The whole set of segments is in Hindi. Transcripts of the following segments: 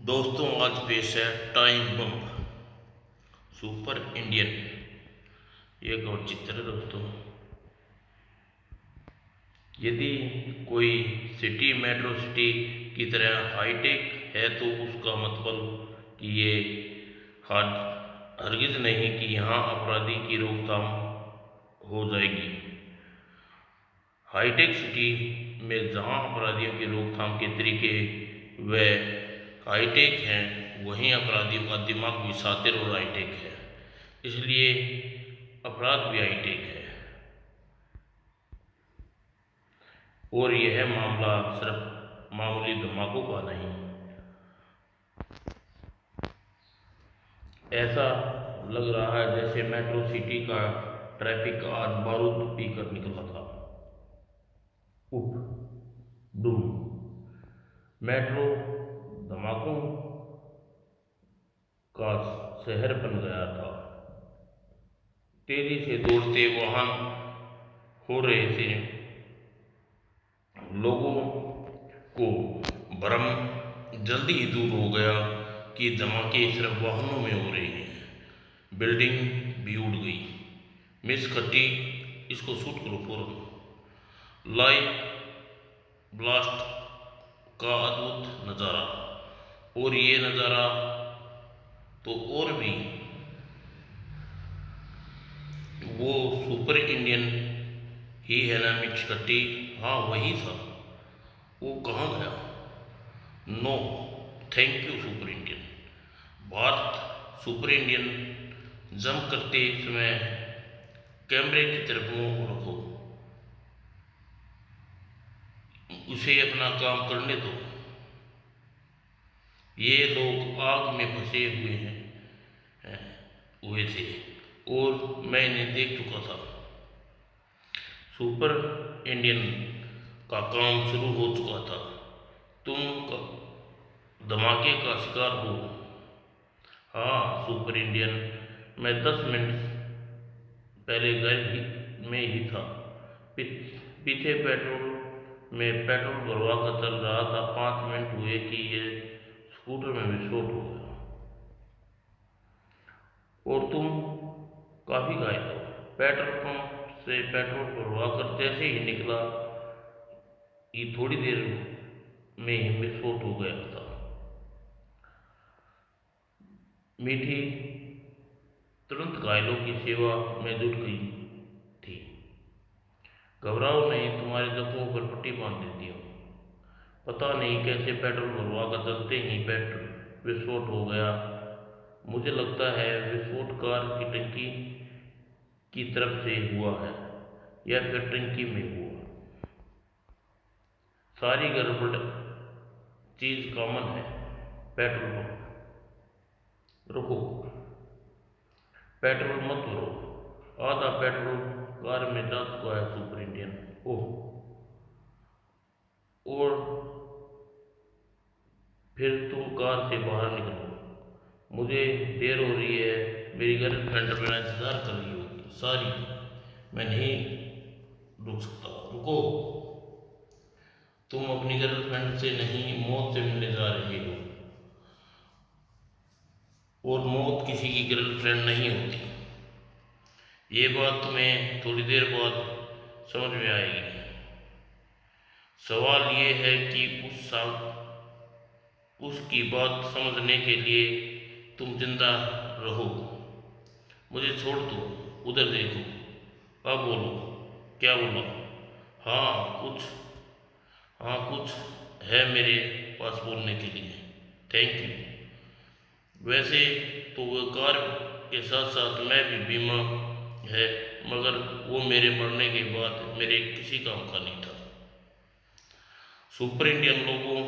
दोस्तों आज पेश है टाइम बम सुपर इंडियन। ये एक और चित्र है दोस्तों। यदि कोई सिटी मेट्रो सिटी की तरह हाईटेक है तो उसका मतलब कि ये हरगिज नहीं कि यहाँ अपराधी की रोकथाम हो जाएगी। हाईटेक सिटी में जहाँ अपराधियों की रोकथाम के तरीके व हाईटेक हैं, वहीं अपराधियों का दिमाग भी शातिर और हाईटेक है, इसलिए अपराध भी हाईटेक है। और यह मामला सिर्फ मामूली धमाकों का नहीं, ऐसा लग रहा है जैसे मेट्रो सिटी का ट्रैफिक आज बारूद पीकर निकला था। उफ, डूम, मेट्रो धमाकों का शहर बन गया था। तेजी से दौड़ते वाहन हो रहे थे, लोगों को भ्रम जल्दी ही दूर हो गया कि धमाके सिर्फ वाहनों में हो रहे हैं। बिल्डिंग भी उड़ गई। मिस खट्टी, इसको शूट करो फौरन। लाइव ब्लास्ट का अद्भुत नज़ारा, और ये नज़ारा तो और भी, वो सुपर इंडियन ही है ना मिस खट्टी? हाँ वही था। वो कहाँ गया? No thank you super Indian. Bharat super Indian jump करते समय कैमरे की तरफ मुंह रखो, उसे अपना काम करने दो। ये लोग आग में फंसे हुए थे और मैं इन्हें देख चुका था। सुपर इंडियन का काम शुरू हो चुका था। तुम धमाके का शिकार हो। हाँ सुपर इंडियन, मैं 10 मिनट पहले में ही था। पीछे पेट्रोल में पेट्रोल भरवा कर चल रहा था। 5 मिनट हुए कि ये स्कूटर में विस्फोट हो गया और तुम काफी घायल हो। पेट्रोल पंप से पेट्रोल भरवा कर जैसे ही निकला कि थोड़ी देर में ही विस्फोट हो गया था। मीठी तुरंत घायलों की सेवा में जुट गई थी। घबराओ नहीं, तुम्हारे जख्मों पर पट्टी बांध देती हूँ। पता नहीं कैसे पेट्रोल भरवा कर चलते ही पेट्रोल विस्फोट हो गया। मुझे लगता है विस्फोट कार की टंकी की तरफ से हुआ है या फिर टंकी में हुआ। सारी गड़बड़ चीज कॉमन है। पेट्रोल पंप रुको, पेट्रोल मत भरो, आधा पेट्रोल कार में जा चुका है सुपर इंडियन। ओह, और फिर तुम कार से बाहर निकलो, मुझे देर हो रही है। मेरी गर्लफ्रेंड मेरा इंतजार कर रही होगी। सॉरी, मैं नहीं रुक सकता। रुको, तुम अपनी गर्लफ्रेंड से नहीं, मौत से मिलने जा रहे हो, और मौत किसी की गर्लफ्रेंड नहीं होती। ये बात तुम्हें थोड़ी देर बाद समझ में आएगी। सवाल ये है कि उसकी बात समझने के लिए तुम जिंदा रहो। मुझे छोड़ दो, उधर देखो। अब बोलो, क्या बोलो? हाँ कुछ, हाँ कुछ है मेरे पास बोलने के लिए। Thank you. वैसे तो वो कार के साथ साथ मैं भी बीमा है, मगर वो मेरे मरने के बाद मेरे किसी काम का नहीं था। सुपर इंडियन लोगों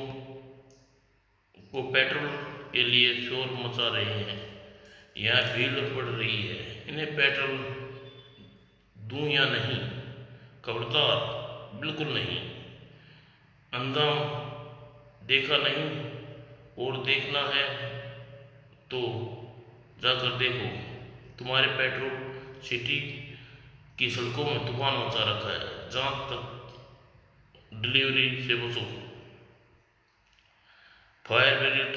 को पेट्रोल के लिए शोर मचा रहे हैं। यहाँ भीड़ बढ़ रही है। इन्हें पेट्रोल दूं या नहीं? खबरदार, बिल्कुल नहीं। अंधा देखा नहीं, और देखना है तो जाकर देखो। तुम्हारे पेट्रोल सिटी की सड़कों में तूफान मचा रखा है। जहाँ तक डिलीवरी से बचो। फायर ब्रिगेड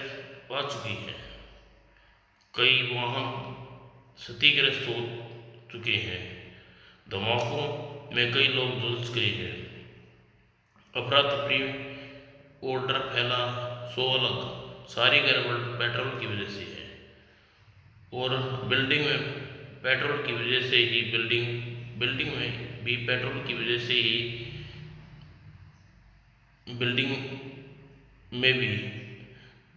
आ चुकी है। कई वाहन क्षतिग्रस्त हो चुके हैं। धमाकों में कई लोग झुलस गए हैं। अफरा तफरी और डर फैला सो अलग। सारी गड़बड़ पेट्रोल की वजह से है। और बिल्डिंग में पेट्रोल की वजह से ही बिल्डिंग में भी पेट्रोल की वजह से ही बिल्डिंग में भी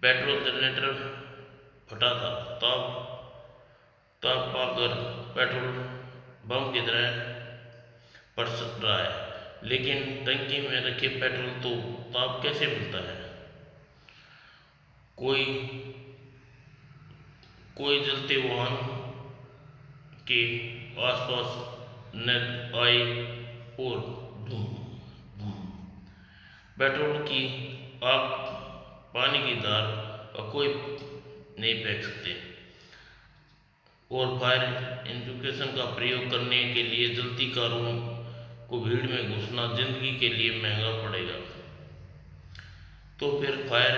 पेट्रोल जनरेटर फटा था। तब तब पाकर पेट्रोल बम की तरह बरस रहा है। लेकिन टंकी में रखे पेट्रोल तो ताप कैसे मिलता है? कोई कोई जलते वाहन के आसपास न आए और धूम धूम। पेट्रोल की आग पानी की धार और कोई नहीं फेंक सकते। और फायर इंजुकेशन का प्रयोग करने के लिए जलती कारों को भीड़ में घुसना जिंदगी के लिए महंगा पड़ेगा। तो फिर फायर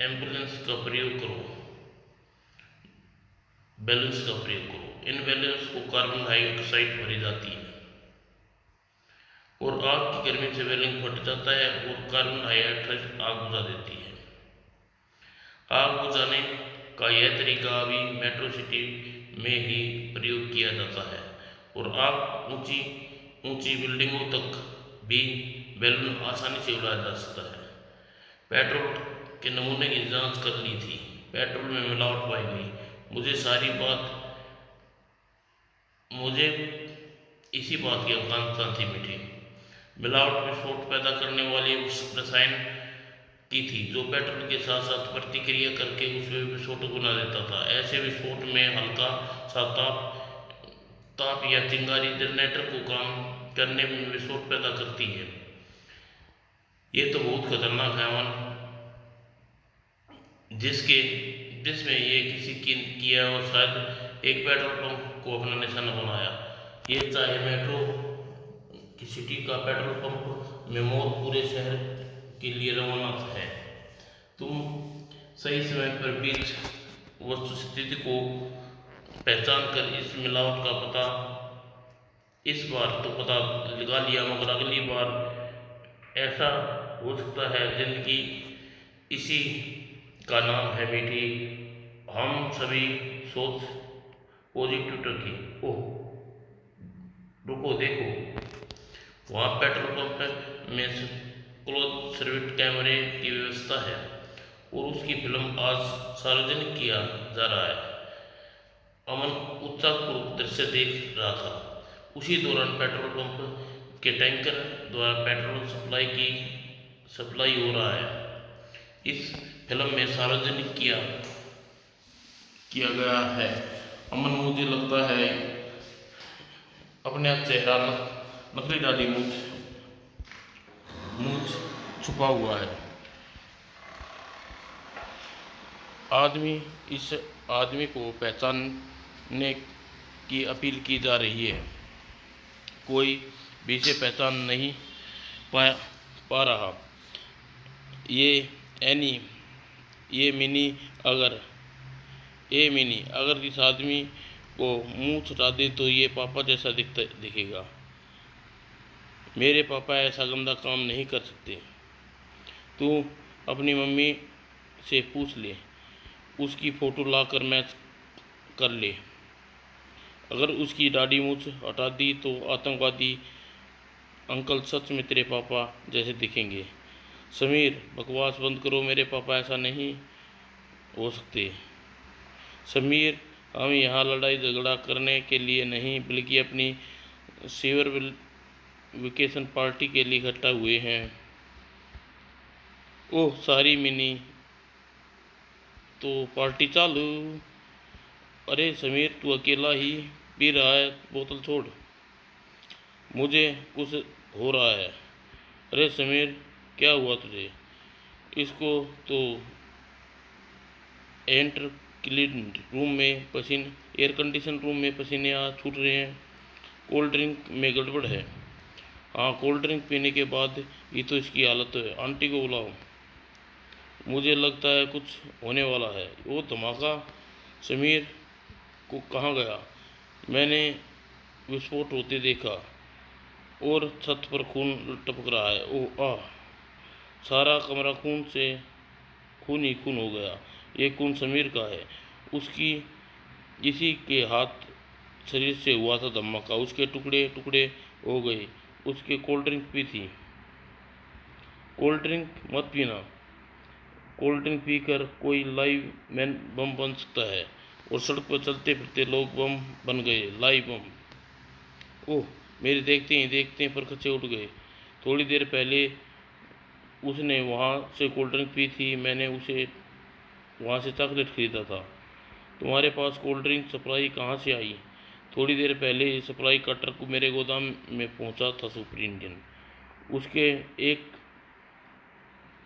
एम्बुलेंस का प्रयोग करो, बैलेंस का प्रयोग करो। इन बैलेंस को कार्बन डाइऑक्साइड भरी जाती है और आग की गर्मी से बैलेंस फट जाता है और कार्बन डाइऑक्साइड आग बुझा देती है। आग बुझाने का यह तरीका अभी मेट्रो सिटी में ही प्रयोग किया जाता है। और आग ऊंची ऊंची बिल्डिंगों तक भी बैलून आसानी से उड़ाया जा सकता है। पेट्रोल के नमूने की जांच कर ली थी। पेट्रोल में मिलावट पाई गई। मुझे इसी बात की आकांक्षा थी मीठी। मिलावट विस्फोट पैदा करने वाली उस रसायन की थी जो पेट्रोल के साथ साथ प्रतिक्रिया करके उसे विस्फोटक बना देता था। ऐसे विस्फोट में हल्का सा ताप या चिंगारी जनरेटर को काम करने में विस्फोट पैदा करती है। ये तो बहुत खतरनाक है अमन, जिसमें ये किसी की किया और शायद एक पेट्रोल पंप को अपना निशाना बनाया। ये चाहे मेट्रो की सिटी का पेट्रोल पंप में मौत पूरे शहर के लिए रवाना है। तुम सही समय पर बीच वस्तुस्थिति को पहचान कर इस मिलावट का पता इस बार तो पता लगा लिया, मगर अगली बार ऐसा हो सकता है। जिंदगी इसी का नाम है मीठी। हम सभी सोच पॉजिटिव रखें। ओह रुको, देखो वहाँ पेट्रोल पंप में क्लोज सर्किट कैमरे की व्यवस्था है और उसकी फिल्म आज सार्वजनिक किया जा रहा है। अमन उत्साहपूर्वक दृश्य देख रहा था। उसी दौरान पेट्रोल पंप के टैंकर द्वारा पेट्रोल सप्लाई हो रहा है। इस फिल्म में सार्वजनिक किया गया है। अमन, मुझे लगता है अपने चेहरा नकली दाढ़ी मूंछ छुपा हुआ है। इस आदमी को पहचानने की अपील की जा रही है। कोई भी इसे पहचान नहीं पा रहा। ये मिनी अगर इस आदमी को मुंह छुटा दे तो ये पापा जैसा दिखेगा। मेरे पापा ऐसा गंदा काम नहीं कर सकते। तू अपनी मम्मी से पूछ ले, उसकी फ़ोटो ला कर मैच कर ले। अगर उसकी दाढ़ी मूंछ हटा दी तो आतंकवादी अंकल सच में तेरे पापा जैसे दिखेंगे। समीर, बकवास बंद करो, मेरे पापा ऐसा नहीं हो सकते। समीर, हम यहाँ लड़ाई झगड़ा करने के लिए नहीं बल्कि अपनी सीवर वेकेशन पार्टी के लिए इकट्ठा हुए हैं। ओह सारी मिनी, तो पार्टी चालू। अरे समीर, तू अकेला ही पी रहा है, बोतल छोड़, मुझे कुछ हो रहा है। अरे समीर, क्या हुआ तुझे? इसको तो एयर कंडीशन रूम में पसीने आ छूट रहे हैं। कोल्ड ड्रिंक में गड़बड़ है। हाँ, कोल्ड ड्रिंक पीने के बाद ही तो इसकी हालत है। आंटी को बुलाओ। मुझे लगता है कुछ होने वाला है। वो धमाका समीर को कहाँ गया? मैंने विस्फोट होते देखा और छत पर खून टपक रहा है। ओह आह! सारा कमरा खून ही खून हो गया। ये खून समीर का है। उसकी इसी के हाथ शरीर से हुआ था धमाका। उसके टुकड़े टुकड़े हो गए। उसके कोल्ड ड्रिंक पी थी। कोल्ड ड्रिंक मत पीना। कोल्ड ड्रिंक पीकर कोई लाइव मैन बम बन सकता है। और सड़क पर चलते फिरते लोग बम बन गए। लाइव बम। ओह! मेरे देखते ही देखते परखच्चे उठ गए। थोड़ी देर पहले उसने वहाँ से कोल्ड ड्रिंक पी थी। मैंने उसे वहाँ से चॉकलेट खरीदा था। तुम्हारे पास कोल्ड ड्रिंक सप्लाई कहाँ से आई? थोड़ी देर पहले सप्लाई का ट्रक मेरे गोदाम में पहुँचा था। Super Indian. उसके एक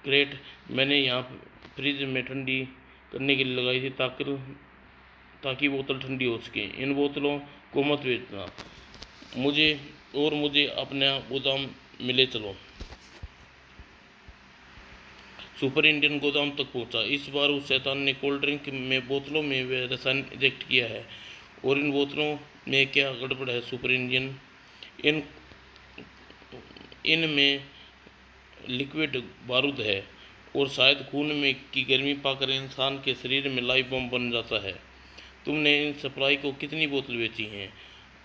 क्रेट मैंने यहाँ फ्रिज में ठंडी करने के लिए लगाई थी ताकि बोतल ठंडी हो सके। इन बोतलों को मत बेचना। मुझे अपना गोदाम में ले चलो। सुपर इंडियन गोदाम तक पहुंचा। इस बार उस शैतान ने कोल्ड ड्रिंक में बोतलों में रसायन इंजेक्ट किया है। और इन बोतलों में क्या गड़बड़ है सुपर इंडियन? इन इनमें लिक्विड बारूद है और शायद खून में की गर्मी पाकर इंसान के शरीर में लाइव बम बन जाता है। तुमने इन सप्लाई को कितनी बोतल बेची हैं?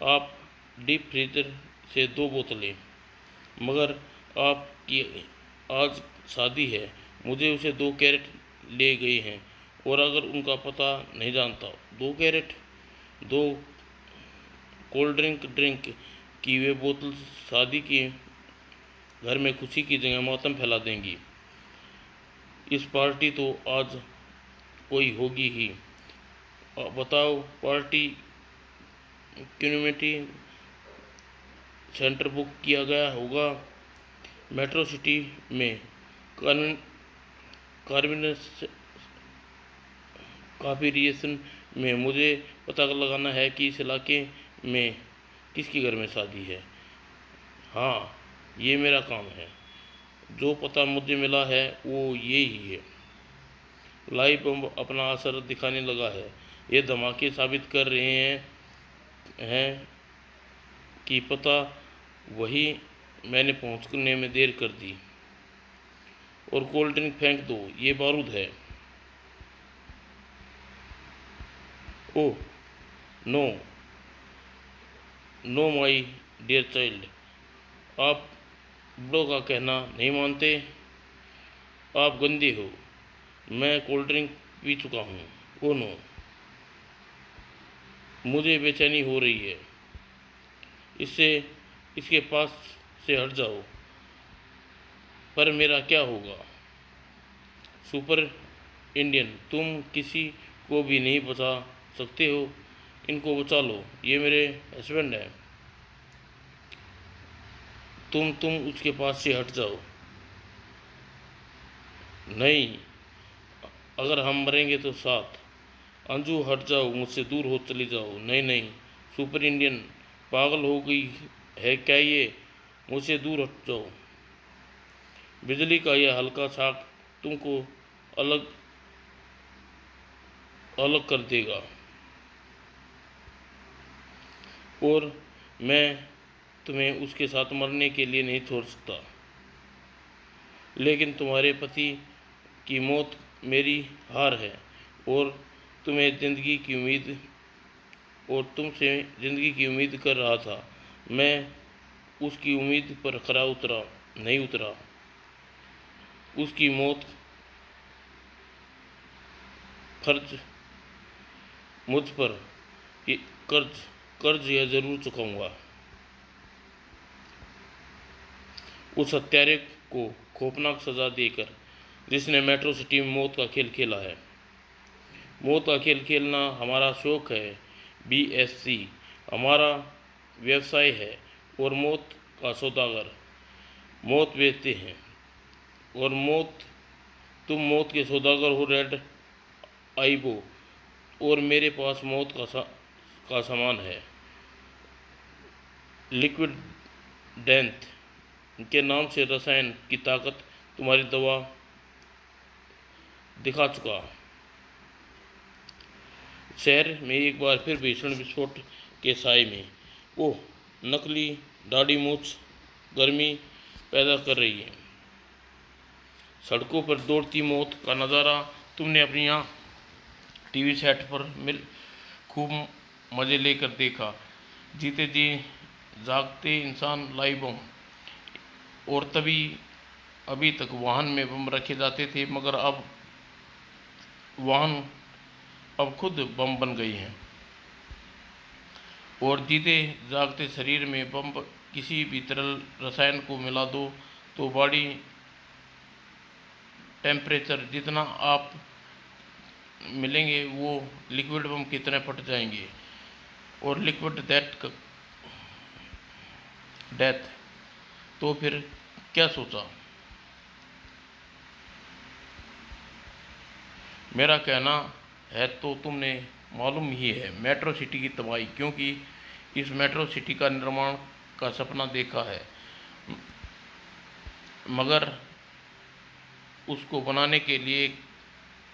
आप डीप फ्रीजर से 2 बोतलें। मगर आपकी आज शादी है। मुझे उसे 2 कैरेट ले गए हैं। और अगर उनका पता नहीं जानता। 2 कैरेट? 2 कोल्ड ड्रिंक की वे बोतल शादी की घर में खुशी की जगह मातम फैला देंगी। इस पार्टी तो आज कोई होगी ही। बताओ पार्टी कम्युनिटी सेंटर बुक किया गया होगा। मेट्रो सिटी में कॉर्पोरेशन में। मुझे पता लगाना है कि इस इलाके में किसके घर में शादी है। हाँ, ये मेरा काम है। जो पता मुझे मिला है वो ये ही है। लाइव बम अपना असर दिखाने लगा है। ये धमाके साबित कर रहे हैं कि पता वही मैंने पहुंचने में देर कर दी। और कोल्ड ड्रिंक फेंक दो, ये बारूद है। Oh no, no my dear child. आप बड़ों का कहना नहीं मानते। आप गंदे हो। मैं कोल्ड ड्रिंक पी चुका हूँ। ओह नो, मुझे बेचैनी हो रही है। इसके पास से हट जाओ। पर मेरा क्या होगा? सुपर इंडियन, तुम किसी को भी नहीं बचा सकते हो। इनको बचा लो। ये मेरे हस्बैंड हैं। तुम उसके पास से हट जाओ। नहीं, अगर हम मरेंगे तो साथ। अंजू हट जाओ, मुझसे दूर हो चली जाओ। नहीं नहीं, सुपर इंडियन पागल हो गई है क्या ये? मुझसे दूर हट जाओ। बिजली का यह हल्का शाख तुमको अलग अलग कर देगा। और मैं तुम्हें उसके साथ मरने के लिए नहीं छोड़ सकता। लेकिन तुम्हारे पति की मौत मेरी हार है। और तुम्हें ज़िंदगी की उम्मीद और तुमसे ज़िंदगी की उम्मीद कर रहा था। मैं उसकी उम्मीद पर खरा नहीं उतरा। उसकी मौत खर्च मुझ पर। ये कर्ज यह ज़रूर चुकाऊंगा। उस हत्यारे को खौफनाक सज़ा देकर जिसने मेट्रो सिटी में मौत का खेल खेला है। मौत का खेल खेलना हमारा शौक है। BSc हमारा व्यवसाय है। और मौत का सौदागर मौत बेचते हैं। और तुम मौत के सौदागर हो रेड आइबो। और मेरे पास मौत का सामान है। लिक्विड डेथ के नाम से रसायन की ताकत तुम्हारी दवा दिखा चुका। शहर में एक बार फिर भीषण विस्फोट के साए में वो नकली दाढ़ी मूछ गर्मी पैदा कर रही है। सड़कों पर दौड़ती मौत का नज़ारा तुमने अपनी यहाँ टीवी सेट पर मिल खूब मज़े लेकर देखा। जीते जी जागते इंसान लाइव बम। और तभी अभी तक वाहन में बम रखे जाते थे, मगर अब वाहन अब खुद बम बन गई हैं। और जीते जागते शरीर में बम किसी भी तरल रसायन को मिला दो तो बॉडी टेम्परेचर जितना आप मिलेंगे वो लिक्विड बम की तरह फट जाएंगे। और लिक्विड डेथ तो फिर क्या सोचा? मेरा कहना है तो तुमने मालूम ही है, मेट्रो सिटी की तबाही। क्योंकि इस मेट्रो सिटी का निर्माण का सपना देखा है, मगर उसको बनाने के लिए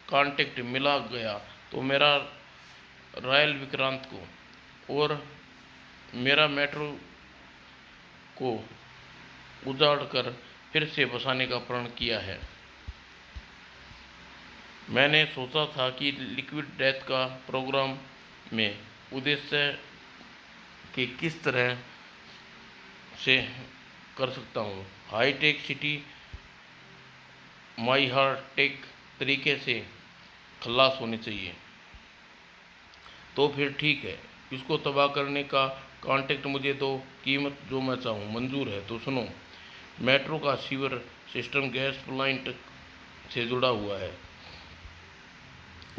कॉन्ट्रैक्ट मिला गया तो मेरा रॉयल विक्रांत को और मेरा मेट्रो को उजाड़ कर फिर से बसाने का प्रण किया है। मैंने सोचा था कि लिक्विड डेथ का प्रोग्राम में उद्देश्य कि किस तरह से कर सकता हूँ। Hi tech city my heart tech तरीके से खल्लास होने चाहिए। तो फिर ठीक है, इसको तबाह करने का कॉन्ट्रैक्ट मुझे दो, कीमत जो मैं चाहूँ मंजूर है। तो सुनो, मेट्रो का सीवर सिस्टम गैस प्लांट से जुड़ा हुआ है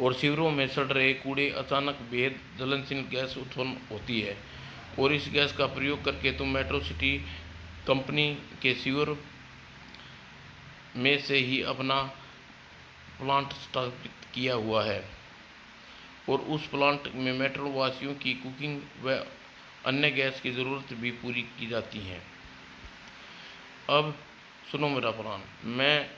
और सीवरों में सड़ रहे कूड़े अचानक बेहद ज्वलनशील गैस उत्पन्न होती है। और इस गैस का प्रयोग करके तुम मेट्रो सिटी कंपनी के सीवर में से ही अपना प्लांट स्थापित किया हुआ है और उस प्लांट में मेट्रो वासियों की कुकिंग व अन्य गैस की ज़रूरत भी पूरी की जाती है। अब सुनो मेरा प्लान। मैं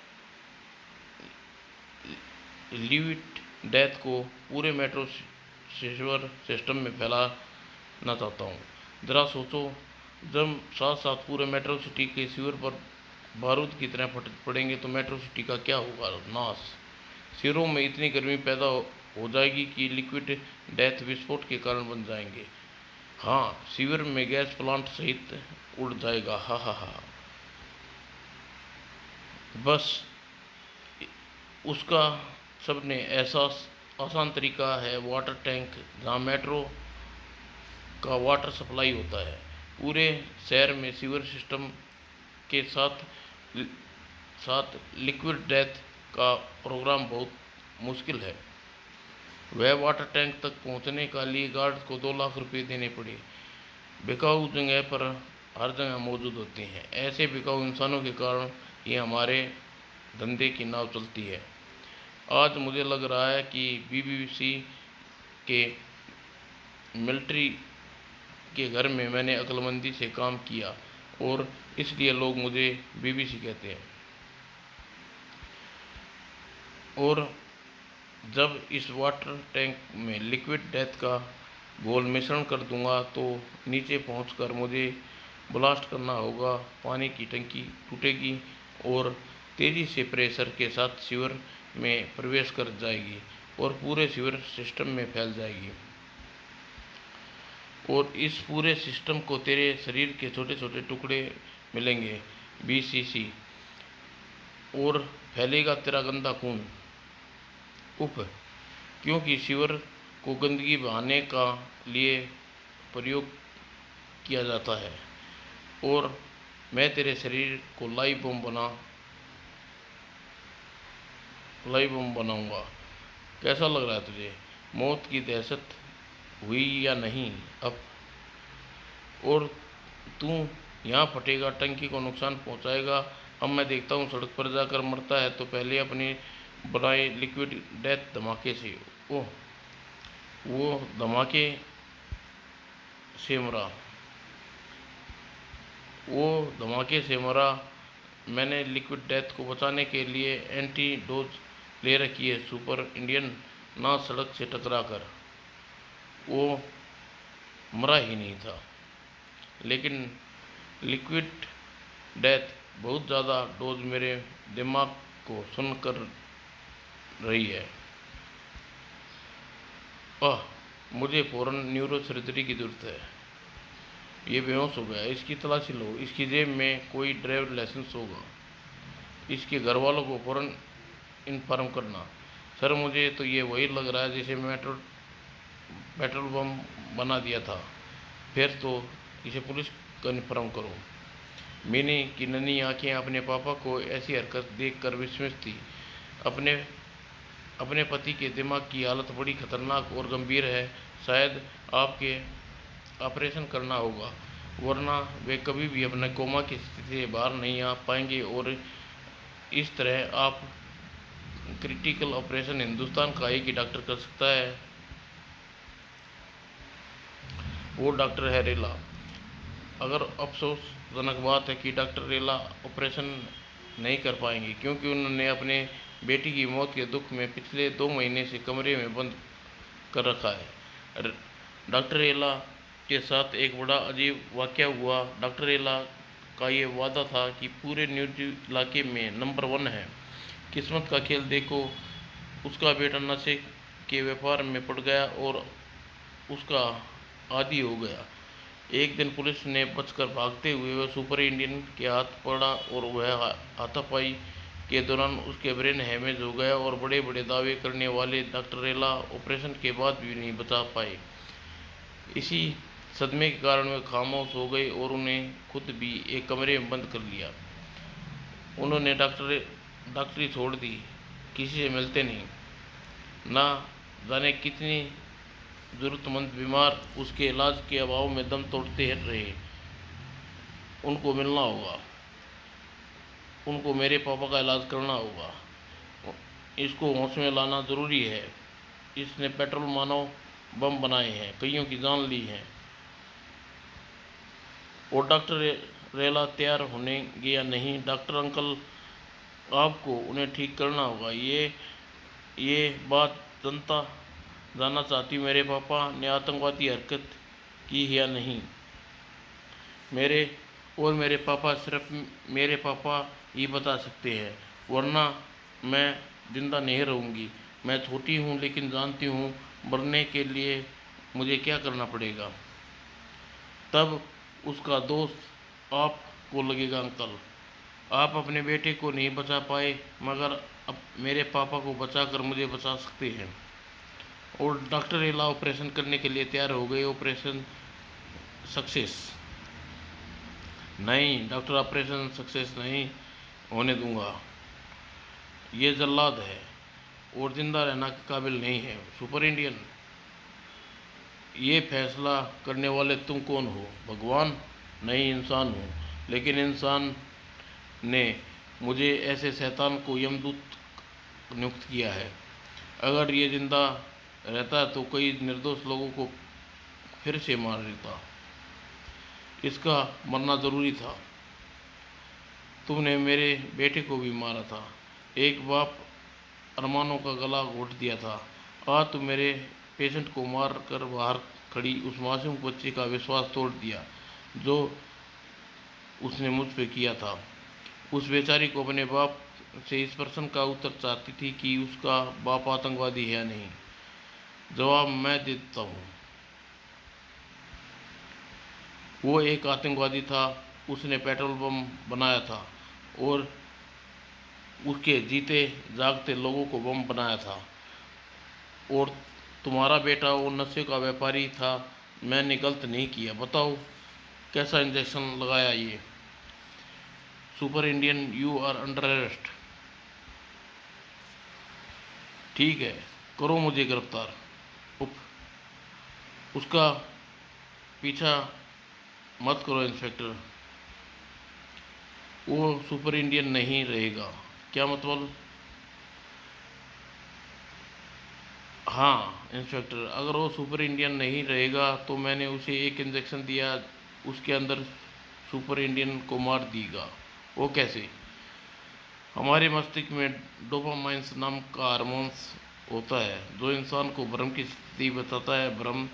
लिक्विड डेथ को पूरे मेट्रो सीवर सिस्टम में फैलाना चाहता हूँ। ज़रा सोचो, जब साथ साथ पूरे मेट्रो सिटी के सीवर पर बारूद की तरह फट पड़ेंगे तो मेट्रो सिटी का क्या होगा? नाश। सीवरों में इतनी गर्मी पैदा हो जाएगी कि लिक्विड डेथ विस्फोट के कारण बन जाएंगे। हाँ, सीवर में गैस प्लांट सहित उड़ जाएगा। हा हा हा। बस उसका सबने एहसास आसान तरीका है, वाटर टैंक जहाँ मेट्रो का वाटर सप्लाई होता है। पूरे शहर में सीवर सिस्टम के साथ साथ लिक्विड डेथ का प्रोग्राम बहुत मुश्किल है। वह वाटर टैंक तक पहुंचने के लिए गार्ड को 2 लाख रुपए देने पड़े। बिकाऊ जगह पर हर जगह मौजूद होती हैं। ऐसे बिकाऊ इंसानों के कारण ये हमारे धंधे की नाव चलती है। आज मुझे लग रहा है कि बीबीसी के मिलिट्री के घर में मैंने अक्लमंदी से काम किया और इसलिए लोग मुझे बीबीसी कहते हैं। और जब इस वाटर टैंक में लिक्विड डेथ का घोल मिश्रण कर दूंगा तो नीचे पहुंचकर मुझे ब्लास्ट करना होगा। पानी की टंकी टूटेगी और तेज़ी से प्रेशर के साथ सीवर में प्रवेश कर जाएगी और पूरे सीवर सिस्टम में फैल जाएगी। और इस पूरे सिस्टम को तेरे शरीर के छोटे छोटे टुकड़े मिलेंगे, बीसीसी, और फैलेगा तेरा गंदा खून। उफ। क्योंकि सीवर को गंदगी बहाने का लिए प्रयोग किया जाता है और मैं तेरे शरीर को लाइव बम बनाऊंगा। कैसा लग रहा है तुझे? मौत की दहशत हुई या नहीं अब? और तू यहाँ फटेगा, टंकी को नुकसान पहुँचाएगा। अब मैं देखता हूँ सड़क पर जाकर मरता है तो पहले अपनी बनाए लिक्विड डेथ धमाके से। ओह, वो धमाके से मरा, वो धमाके से मरा। मैंने लिक्विड डेथ को बचाने के लिए एंटीडोज ले रखी है सुपर इंडियन ना सड़क से टकरा कर। वो मरा ही नहीं था, लेकिन लिक्विड डेथ बहुत ज़्यादा डोज मेरे दिमाग को सुन कर रही है। मुझे फ़ौरन न्यूरो सर्जरी की ज़रूरत है। ये बेहोश हो गया, इसकी तलाशी लो, इसकी जेब में कोई ड्राइवर लाइसेंस होगा। इसके घर वालों को फ़ौरन इन्फॉर्म करना। सर मुझे तो ये वही लग रहा है जैसे पेट्रोल बम बना दिया था। फिर तो इसे पुलिस को इन्फॉर्म करो। मिनी की नन्ही आंखें अपने पापा को ऐसी हरकत देखकर विस्मित थी। अपने अपने पति के दिमाग की हालत बड़ी खतरनाक और गंभीर है। शायद आपके ऑपरेशन करना होगा, वरना वे कभी भी अपने कोमा की स्थिति से बाहर नहीं आ पाएंगे और इस तरह आप क्रिटिकल ऑपरेशन हिंदुस्तान का एक ही डॉक्टर कर सकता है। वो डॉक्टर है रेला। अगर अफसोसजनक बात है कि डॉक्टर रेला ऑपरेशन नहीं कर पाएंगे, क्योंकि उन्होंने अपने बेटी की मौत के दुख में पिछले 2 महीने से कमरे में बंद कर रखा है। डॉक्टर रेला के साथ एक बड़ा अजीब वाक़या हुआ। डॉक्टर रेला का ये वादा था कि पूरे न्यूज इलाके में नंबर 1 है। किस्मत का खेल देखो, उसका बेटा नशे के व्यापार में पड़ गया और उसका आदी हो गया। एक दिन पुलिस ने बचकर भागते हुए वह सुपर इंडियन के हाथ पड़ा और वह हाथापाई के दौरान उसके ब्रेन हैमेज हो गया और बड़े बड़े दावे करने वाले डॉक्टर रेला ऑपरेशन के बाद भी नहीं बचा पाए। इसी सदमे के कारण वे खामोश हो गए और उन्हें खुद भी एक कमरे में बंद कर लिया। उन्होंने डॉक्टरी छोड़ दी, किसी से मिलते नहीं। ना जाने कितनी ज़रूरतमंद बीमार उसके इलाज के अभाव में दम तोड़ते रहे। उनको मिलना होगा, उनको मेरे पापा का इलाज करना होगा। इसको होश में लाना ज़रूरी है। इसने पेट्रोल मानव बम बनाए हैं, कईयों की जान ली है। और डॉक्टर रेला तैयार होने या नहीं? डॉक्टर अंकल, आपको उन्हें ठीक करना होगा। ये बात जनता जानना चाहती मेरे पापा ने आतंकवादी हरकत की या नहीं। मेरे पापा, सिर्फ मेरे पापा ही बता सकते हैं, वरना मैं जिंदा नहीं रहूँगी। मैं छोटी हूँ लेकिन जानती हूँ मरने के लिए मुझे क्या करना पड़ेगा। तब उसका दोस्त आपको लगेगा। अंकल, आप अपने बेटे को नहीं बचा पाए, मगर अब मेरे पापा को बचाकर मुझे बचा सकते हैं। और डॉक्टर रेला ऑपरेशन करने के लिए तैयार हो गए। ऑपरेशन सक्सेस नहीं, डॉक्टर, ऑपरेशन सक्सेस नहीं होने दूंगा। ये जल्लाद है और जिंदा रहना के काबिल नहीं है। सुपर इंडियन, ये फैसला करने वाले तुम कौन हो? भगवान? नहीं, इंसान हूँ। लेकिन इंसान ने मुझे ऐसे शैतान को यमदूत नियुक्त किया है। अगर ये जिंदा रहता तो कई निर्दोष लोगों को फिर से मार देता। इसका मरना ज़रूरी था। तुमने मेरे बेटे को भी मारा था। एक बाप अरमानों का गला घोट दिया था। आज तुम मेरे पेशेंट को मार कर बाहर खड़ी उस मासूम बच्चे का विश्वास तोड़ दिया जो उसने मुझ पे किया था। उस बेचारी को अपने बाप से इस प्रश्न का उत्तर चाहती थी कि उसका बाप आतंकवादी है या नहीं। जवाब मैं देता हूँ, वो एक आतंकवादी था। उसने पेट्रोल बम बनाया था और उसके जीते जागते लोगों को बम बनाया था। और तुम्हारा बेटा वो नशे का व्यापारी था। मैंने गलत नहीं किया। बताओ कैसा इंजेक्शन लगाया ये? Super Indian, you are under arrest. ठीक है, करो मुझे गिरफ्तार। उसका पीछा मत करो इंस्पेक्टर। वो सुपर इंडियन नहीं रहेगा। क्या मतलब? हाँ इंस्पेक्टर, अगर वो सुपर इंडियन नहीं रहेगा तो मैंने उसे एक इंजेक्शन दिया, उसके अंदर सुपर इंडियन को मार देगा। वो कैसे? हमारे मस्तिष्क में डोपामाइन नाम का हार्मोन्स होता है जो इंसान को भ्रम की स्थिति बताता है। भ्रम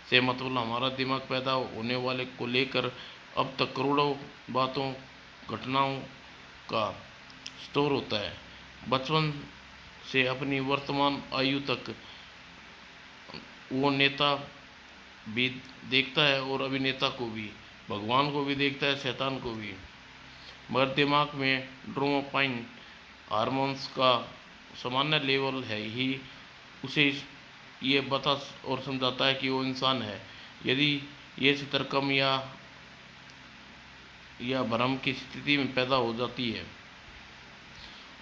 से मतलब हमारा दिमाग पैदा होने वाले को लेकर अब तक करोड़ों बातों घटनाओं का स्टोर होता है। बचपन से अपनी वर्तमान आयु तक वो नेता भी देखता है और अभिनेता को भी, भगवान को भी देखता है, शैतान को भी। मगर दिमाग में डोपामाइन हार्मोन्स का सामान्य लेवल है ही उसे ये बता और समझाता है कि वो इंसान है। यदि ये स्तर कम या भ्रम की स्थिति में पैदा हो जाती है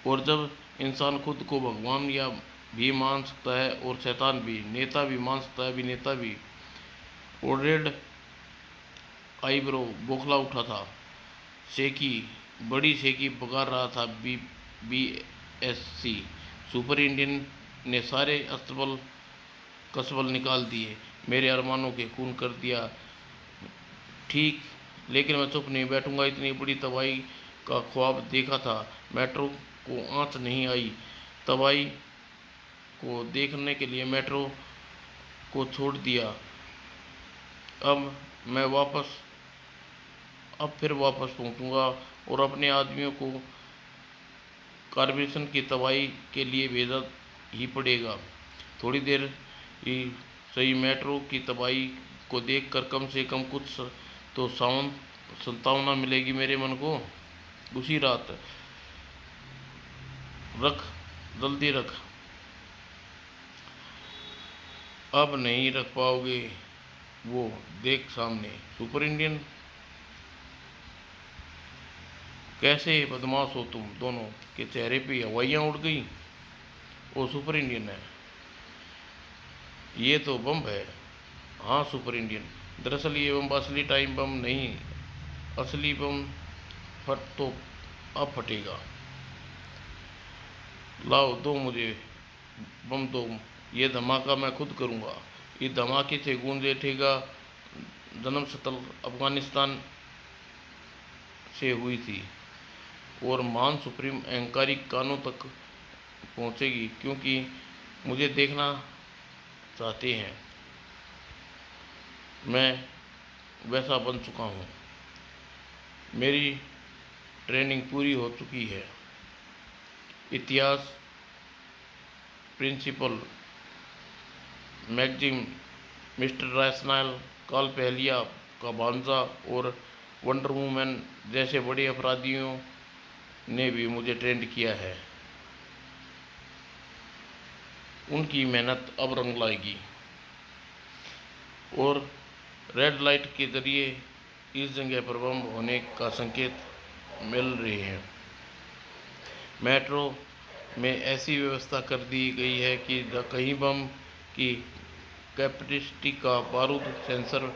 और जब इंसान खुद को भगवान या भी मान सकता है और शैतान भी, नेता भी मान सकता है, अभिनेता भी। और रेड आईब्रो बौखला उठा था। शेखी बड़ी शेखी पुकार रहा था। बीएससी सुपर इंडियन ने सारे अस्तबल कसबल निकाल दिए, मेरे अरमानों के खून कर दिया। ठीक, लेकिन मैं चुप नहीं बैठूंगा। इतनी बड़ी तबाही का ख्वाब देखा था। मेट्रो को आँच नहीं आई। तबाही को देखने के लिए मेट्रो को छोड़ दिया। अब मैं अब फिर वापस पहुंचूंगा और अपने आदमियों को कार्बोरेशन की तबाही के लिए भेजा ही पड़ेगा। थोड़ी देर ही सही, मेट्रो की तबाही को देखकर कम से कम कुछ तो संतावना मिलेगी मेरे मन को। उसी रात, रख, जल्दी रख, अब नहीं रख पाओगे। वो देख सामने सुपर इंडियन। कैसे बदमाश हो तुम दोनों। के चेहरे पे हवाइयाँ उड़ गई। वो सुपर इंडियन है, ये तो बम है। हाँ सुपर इंडियन, दरअसल ये बम असली टाइम बम नहीं, असली बम फट तो अब फटेगा। लाओ दो मुझे बम दो, ये धमाका मैं खुद करूँगा। इस धमाके से गूंज उठेगा जन्म स्थल अफगानिस्तान से हुई थी और महान सुप्रीम अहंकारी कानों तक पहुंचेगी, क्योंकि मुझे देखना चाहते हैं। मैं वैसा बन चुका हूँ। मेरी ट्रेनिंग पूरी हो चुकी है। इतिहास, प्रिंसिपल मैगजिम, मिस्टर रैशनल, काल पहलिया का भांजा और वंडर वुमन जैसे बड़े अपराधियों ने भी मुझे ट्रेंड किया है। उनकी मेहनत अब रंग लाएगी और रेड लाइट के जरिए इस जगह पर बम होने का संकेत मिल रहे हैं। मेट्रो में ऐसी व्यवस्था कर दी गई है कि कहीं बम की कैपेसिटी का बारूद सेंसर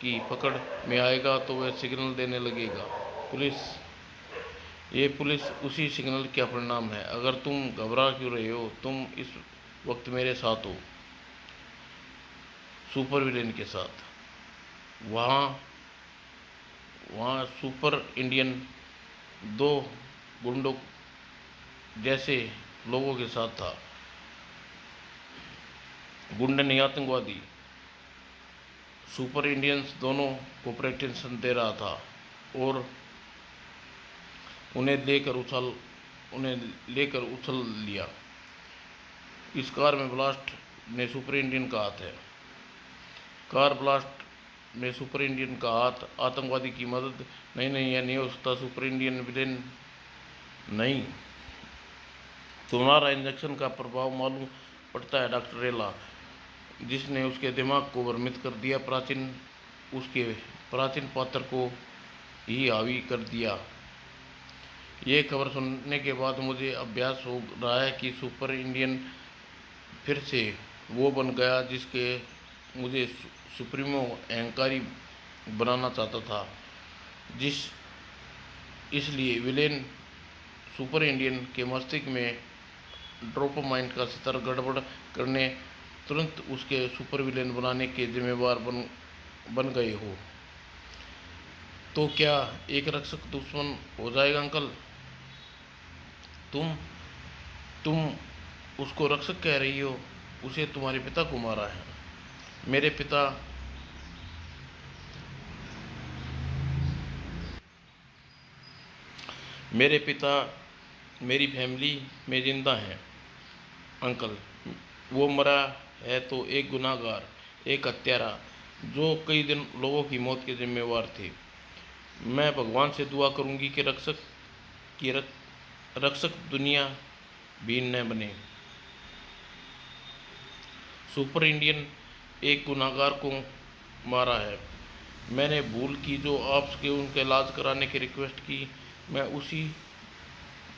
की पकड़ में आएगा तो वह सिग्नल देने लगेगा। ये पुलिस उसी सिग्नल का परिणाम है। अगर तुम घबरा क्यों रहे हो, तुम इस वक्त मेरे साथ हो, सुपर विलेन के साथ। वहाँ वहाँ सुपर इंडियन दो गुंडों जैसे लोगों के साथ था। गुंडे नहीं, आतंकवादी। सुपर इंडियंस दोनों को प्रोटेक्शन दे रहा था और उन्हें लेकर उछल लिया। इस कार में ब्लास्ट में सुपर इंडियन का हाथ है। कार ब्लास्ट में सुपर इंडियन का हाथ। आतंकवादी की मदद। नहीं नहीं, यह नहीं हो सकता। सुपर इंडियन विलेन नहीं। तुम्हारा इंजेक्शन का प्रभाव मालूम पड़ता है डॉक्टर रेला, जिसने उसके दिमाग को भ्रमित कर दिया, उसके प्राचीन पात्र को ही हावी कर दिया। ये खबर सुनने के बाद मुझे अभ्यास हो रहा है कि सुपर इंडियन फिर से वो बन गया जिसके मुझे सुप्रीमो अहंकारी बनाना चाहता था। इसलिए विलेन सुपर इंडियन के मस्तिष्क में डोपामाइन का स्तर गड़बड़ करने, तुरंत उसके सुपर विलेन बनाने के जिम्मेवार बन गए हो। तो क्या एक रक्षक दुश्मन हो जाएगा अंकल? तुम तुम उसको रक्षक कह रही हो। उसे तुम्हारे पिता को मारा है। मेरे पिता मेरे पिता मेरी फैमिली में जिंदा हैं अंकल। वो मरा है तो एक गुनाहगार, एक हत्यारा, जो कई दिन लोगों की मौत के जिम्मेवार थे। मैं भगवान से दुआ करूंगी कि की रक्षक दुनिया भी न बने। सुपर इंडियन एक गुनाहगार को मारा है। मैंने भूल की जो आपसे उनके इलाज कराने की रिक्वेस्ट की, मैं उसी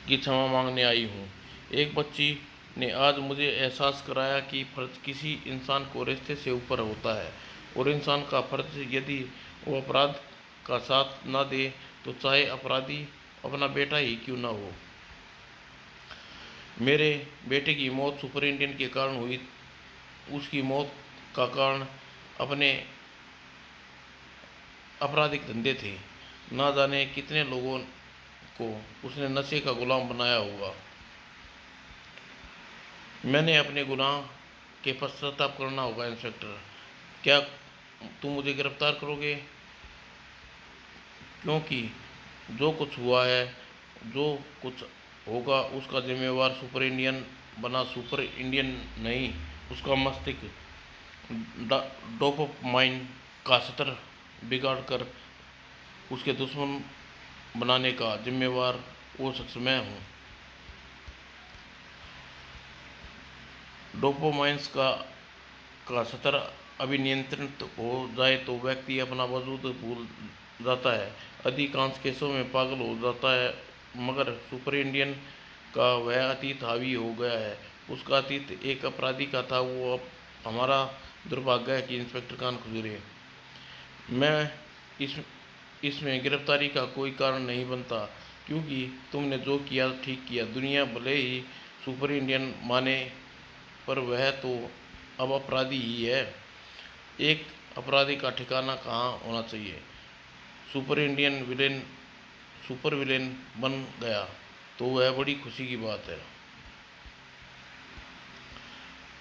की क्षमा मांगने आई हूँ। एक बच्ची ने आज मुझे एहसास कराया कि फर्ज किसी इंसान को रिश्ते से ऊपर होता है, और इंसान का फर्ज यदि वो अपराध का साथ ना दे तो चाहे अपराधी अपना बेटा ही क्यों ना हो। मेरे बेटे की मौत सुपर इंडियन के कारण हुई। उसकी मौत का कारण अपने आपराधिक धंधे थे। ना जाने कितने लोगों को उसने नशे का गुलाम बनाया होगा। मैंने अपने गुनाह के पश्चाताप करना होगा इंस्पेक्टर। क्या तुम मुझे गिरफ्तार करोगे? क्योंकि जो कुछ हुआ है, जो कुछ होगा, उसका जिम्मेवार सुपर इंडियन बना सुपर इंडियन नहीं, उसका मस्तिष्क डोपामाइन का स्तर बिगाड़ कर उसके दुश्मन बनाने का जिम्मेवार वो शख्स मैं हूँ। डोपामाइंस का स्तर अभिनियंत्रित हो जाए तो व्यक्ति अपना वजूद भूल जाता है, अधिकांश केसों में पागल हो जाता है। मगर सुपर इंडियन का वह अतीत हावी हो गया है। उसका अतीत एक अपराधी का था। वो अब हमारा दुर्भाग्य है कि इंस्पेक्टर कान खुजरे। मैं इस इसमें गिरफ्तारी का कोई कारण नहीं बनता, क्योंकि तुमने जो किया ठीक किया। दुनिया भले ही सुपर इंडियन माने, पर वह तो अब अपराधी ही है। एक अपराधी का ठिकाना कहाँ होना चाहिए? Super Indian villain super villain बन गया तो वह बड़ी खुशी की बात है।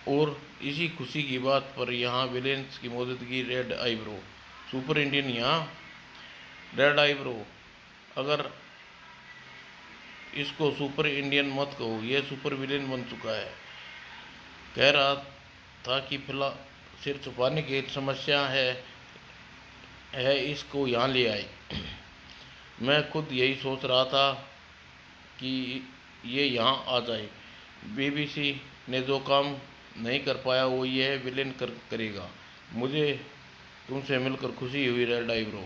और इसी खुशी की बात पर यहाँ विलेन्स की मौजूदगी रेड आईब्रो। सुपर इंडियन यहाँ रेड आईब्रो। अगर इसको सुपर इंडियन मत कहो, यह सुपर विलेन बन चुका है। कह रहा था कि फिलहाल सिर छुपाने की समस्या है इसको यहाँ ले आई। मैं खुद यही सोच रहा था कि ये यहाँ आ जाए। बीबीसी ने जो काम नहीं कर पाया वो ये विलेन करेगा। मुझे तुमसे मिलकर खुशी हुई रेड आईब्रो।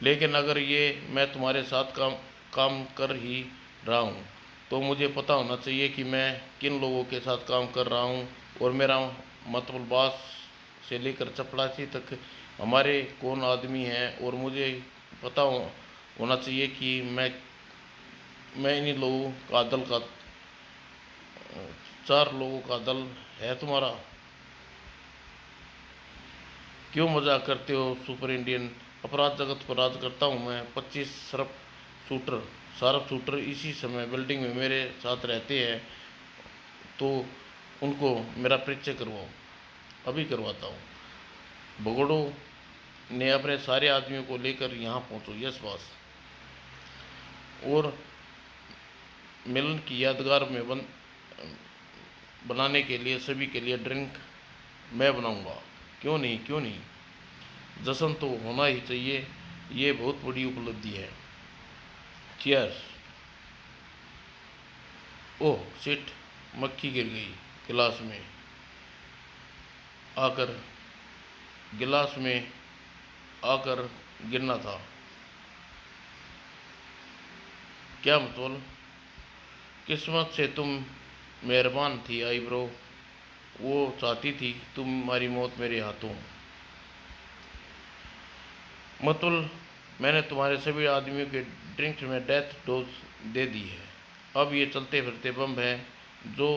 लेकिन अगर ये मैं तुम्हारे साथ काम कर ही रहा हूँ तो मुझे पता होना चाहिए कि मैं किन लोगों के साथ काम कर रहा हूँ। और मेरा मतलब बॉस से लेकर चपड़ासी तक हमारे कौन आदमी हैं। और मुझे पता होना चाहिए कि मैं इन्हीं लोगों का दल का 4 लोगों का दल है तुम्हारा। क्यों मजाक करते हो सुपर इंडियन? अपराध जगत पर राज करता हूँ मैं। 25 शार्प शूटर इसी समय बिल्डिंग में मेरे साथ रहते हैं, तो उनको मेरा परिचय करवाओ। अभी करवाता हूँ। भगोड़ो ने अपने सारे आदमियों को लेकर यहाँ पहुँचो। Yes boss. और मिलन की यादगार में बनाने के लिए सभी के लिए ड्रिंक मैं बनाऊंगा। क्यों नहीं, क्यों नहीं। जश्न तो होना ही चाहिए। ये बहुत बड़ी उपलब्धि है। चीयर्स। ओह शिट, मक्खी गिर गई गिलास में आकर गिलास में आकर गिरना था। क्या मतलब? किस्मत से तुम मेहरबान थी आईब्रो। वो चाहती थी तुम्हारी मौत मेरे हाथों। मतलब मैंने तुम्हारे सभी आदमियों के ड्रिंक्स में डेथ डोज दे दी है। अब ये चलते फिरते बम हैं जो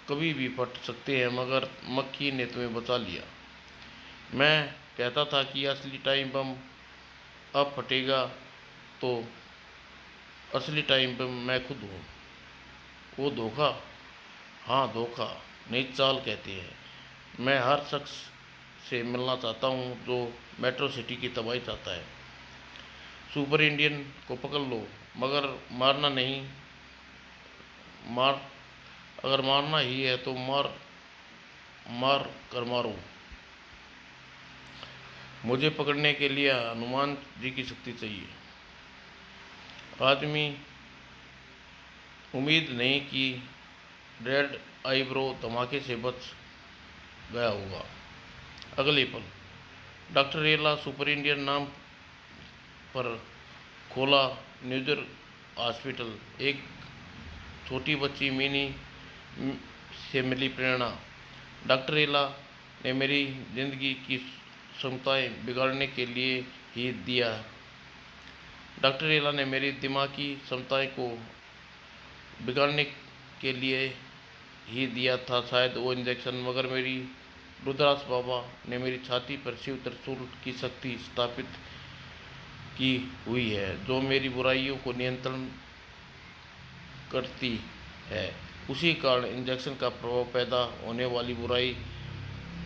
कभी भी फट सकते हैं, मगर मक्खी ने तुम्हें बचा लिया। मैं कहता था कि असली टाइम बम अब फटेगा तो असली टाइम पे मैं खुद हूँ। वो धोखा? हाँ धोखा, नई चाल कहते हैं। मैं हर शख्स से मिलना चाहता हूँ जो मेट्रो सिटी की तबाही चाहता है। सुपर इंडियन को पकड़ लो, मगर मारना नहीं। मार अगर मारना ही है तो मार मार कर मारो। मुझे पकड़ने के लिए हनुमान जी की शक्ति चाहिए। आदमी उम्मीद नहीं कि रेड आईब्रो धमाके से बच गया होगा। अगले पल डॉक्टर रेला सुपर इंडियन नाम पर खोला न्यूजर हॉस्पिटल। एक छोटी बच्ची मिनी से मिली प्रेरणा। डॉक्टर रेला ने मेरी जिंदगी की क्षमताएं बिगाड़ने के लिए ही दिया। डॉक्टर रेला ने मेरी दिमागी क्षमताएं को बिगाड़ने के लिए ही दिया था शायद वो इंजेक्शन, मगर मेरी रुद्रास बाबा ने मेरी छाती पर शिव त्रिशूल की शक्ति स्थापित की हुई है, जो मेरी बुराइयों को नियंत्रण करती है। उसी कारण इंजेक्शन का प्रभाव पैदा होने वाली बुराई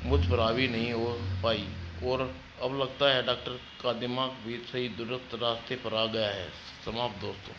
मुझ पर हावी नहीं हो पाई, और अब लगता है डॉक्टर का दिमाग भी सही दुरुस्त रास्ते पर आ गया है। समाप्त दोस्तों।